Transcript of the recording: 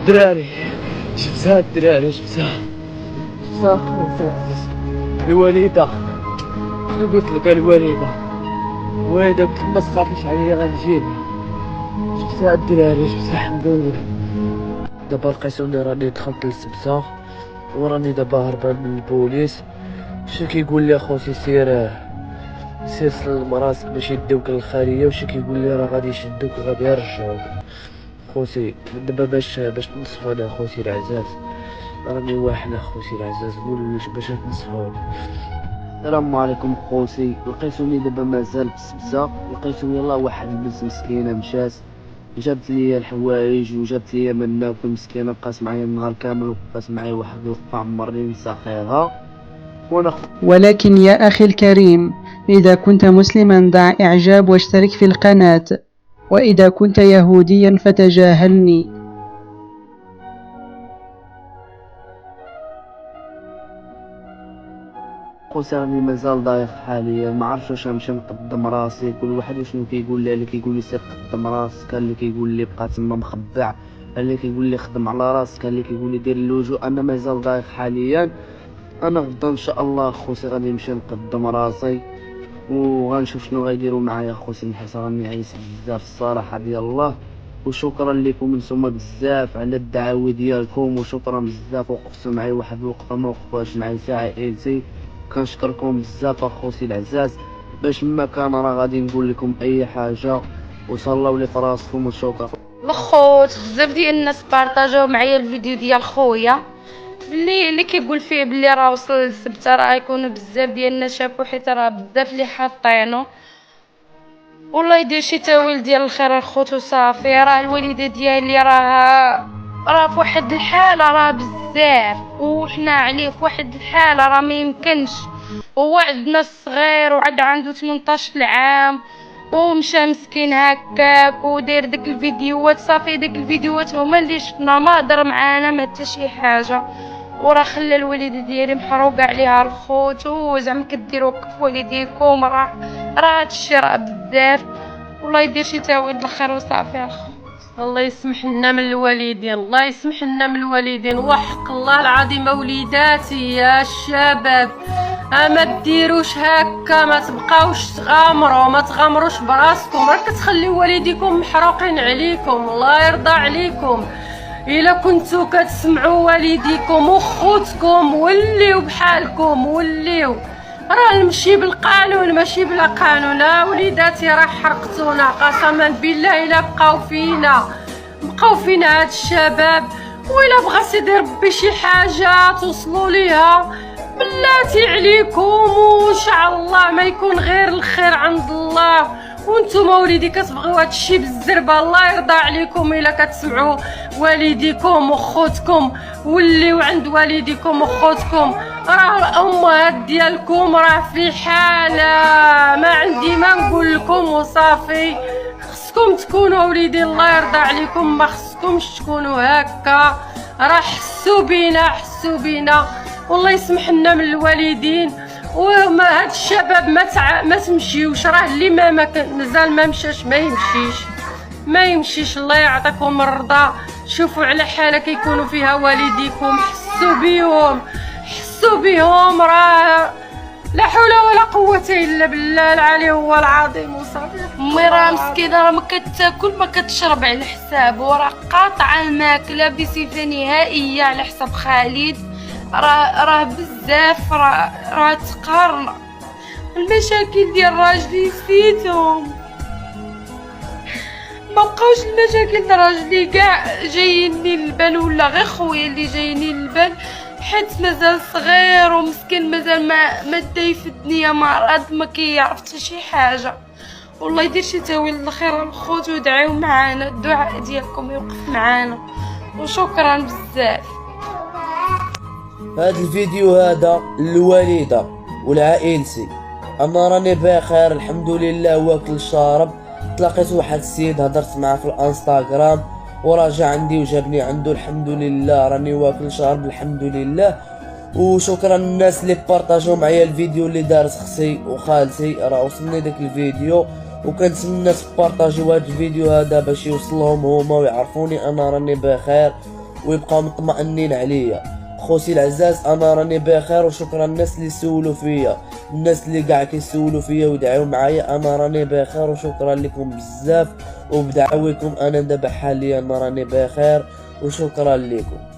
دراري شفتها الدراري شفتها الوليدة. شنو قلت لك الوليدة قلت ما تخافيش عليا غنجيبها. شفتها الدراري شفتها الحمد لله. دابا لقيتوني راني دخلت للسبتة وراني دابا هربان من البوليس. شي كيقول لي اخوتي سير سلم راسك باش يديوك للخارجية، وشي كيقول لي راه غادي يشدوك وغادي يرجعوك. خوتي دابا باش تنصفوني اخوتي العزاز، راني واحد اخوتي العزاز باش تنصفوني. السلام عليكم خوتي. لقيتوني دابا مازال في السبتة، لقيتوني يلاه واحد البنت مسكينة مشات جابت لي الحوايج وجابت لي من ناكل. مسكينة بقات معايا النهار كامل وبقات معايا واحد الوقفة عمرني ننسى خيرها. ولكن يا أخي الكريم، إذا كنت مسلما ضع إعجاب واشترك في القناة، وإذا كنت يهوديا فتجاهلني. خوتي راني مازال ضايق حاليا، ما عرفتش واش نمشي نقدم راسي. كل واحد شنو كيقول لي، اللي كيقول لي سير قدم راسك، كان اللي كيقول لي بقى تما مخبع، كان اللي كيقول لي خدم على راسك، كان اللي كيقول لي دير اللجوء. انا مازال ضايق حاليا. انا غدا ان شاء الله خوتي غادي نمشي نقدم راسي وغنشوف شنو غيديروا معايا خوتي، حيت راني عايز بزاف الصراحه ديال الله. وشكرا لكم نتوما بزاف على الدعاوي ديالكم، وشكرا بزاف وقفتوا معايا واحد الوقفه ما وقفوهاش معايا حتى عائلتي. كنشكركم بزاف اخوتي العزاز. باش ما كان راه غادي نقول لكم اي حاجه، وصلوا لي فراسكم وشكرا. الخوت بزاف ديال الناس بارطاجاو معايا الفيديو ديال خويا اللي كيقول فيه بلي راه وصل للسبتة، راه يكونوا بزاف ديال الناس شافوا، حيت راه بزاف اللي حاطينو. والله يدير شي تاويل ديال الخير الخوت وصافي. راه الوالده ديالي راه في واحد الحاله راه بزاف، وحنا عليه في واحد الحاله راه ما يمكنش. هو عندنا صغير وعاد عنده 18 عام ومشى مسكين هكاك وداير داك الفيديوهات. صافي داك الفيديوهات هما اللي شفنا، ما هضر معانا ما حتى شي حاجه. وراه خلى الوالده ديالي محروقه عليها الخوت. وزعما كديروا في والديكم، راه هادشي راه بزاف. والله يدير شي تاويل الخير وصافي الخوت. الله يسمح لنا من الوالدين، الله يسمح لنا من الوالدين، وحق الله العظيم. وليداتي يا الشباب، ما ديروش هكا، ما تبقاوش تغامروا، ما تغامروش براسكم، راه كتخليو والديكم محروقين عليكم. الله يرضى عليكم. الا كنتو كتسمعوا والديكم وخوتكم وليو بحالكم، وليو راه نمشي بالقانون ماشي بلا قانون. وليداتي راه حرقتونا قسما بالله. الا بقاو فينا هاد الشباب، وإلا بغى سيدي ربي شي حاجه توصلوا ليها بلاتي عليكم، وان شاء الله ما يكون غير الخير عند الله. وانتم وليدي كتبغيو هادشي بالزربه، الله يرضى عليكم. الا كتسمعوا والديكم وخوتكم وليو عند والديكم وخوتكم. راه الامهات ديالكم راه في حاله ما عندي ما نقول لكم وصافي. خصكم تكونوا وليدي، الله يرضى عليكم، ما خصكمش تكونوا هكا. راه حسوا بينا والله يسمح لنا من الوالدين. وما هاد الشباب ما تمشيوش، راه اللي مازال ما مشاش ما يمشيش. الله يعطيكم الرضا. شوفوا على حاله كيكونوا فيها والديكم، حسوا بهم. راه لا حول ولا قوه الا بالله العلي هو العظيم وصافي. امي راه مسكينه، راه ما كتاكل ما كتشرب على حساب، وراه قاطعه الماكله بصفه نهائيه على حساب خالد. راه بزاف، راه تقهرنا. المشاكل ديال راجلي نسيتهم، ما بقاوش المشاكل ديال راجلي كاع جاييني للبال، ولا غير خويا اللي جايني للبال، حيت مازال صغير ومسكين مازال ما دايف الدنيا، ما كيعرف حتى شي حاجه. والله يدير شي تاويل الخير الخوت، ودعيو معانا، الدعاء ديالكم يوقف معانا، وشكرا بزاف. هذا الفيديو هذا للوالده ولعائلتي. انا راني بخير الحمد لله، واكل شارب. تلاقيت واحد السيد هضرت معاه في الانستغرام وراجع عندي وجابني عنده، الحمد لله راني واكل شارب الحمد لله. وشكرا للناس اللي بارطاجوا معايا الفيديو اللي دارت اختي وخالتي، راه وصلني داك الفيديو، وكنتمنى الناس بارطاجيو هذا الفيديو هذا باش يوصلهم هما ويعرفوني انا راني بخير. ويبقاو مطمئنين عليا. خوتي العزاز انا راني بخير، وشكرا الناس اللي سولوا فيا، الناس اللي كاع كيسولوا فيا ودعاو معايا، انا راني بخير وشكرا لكم بزاف، وبدعويكم انا دابا حاليا راني بخير وشكرا لكم.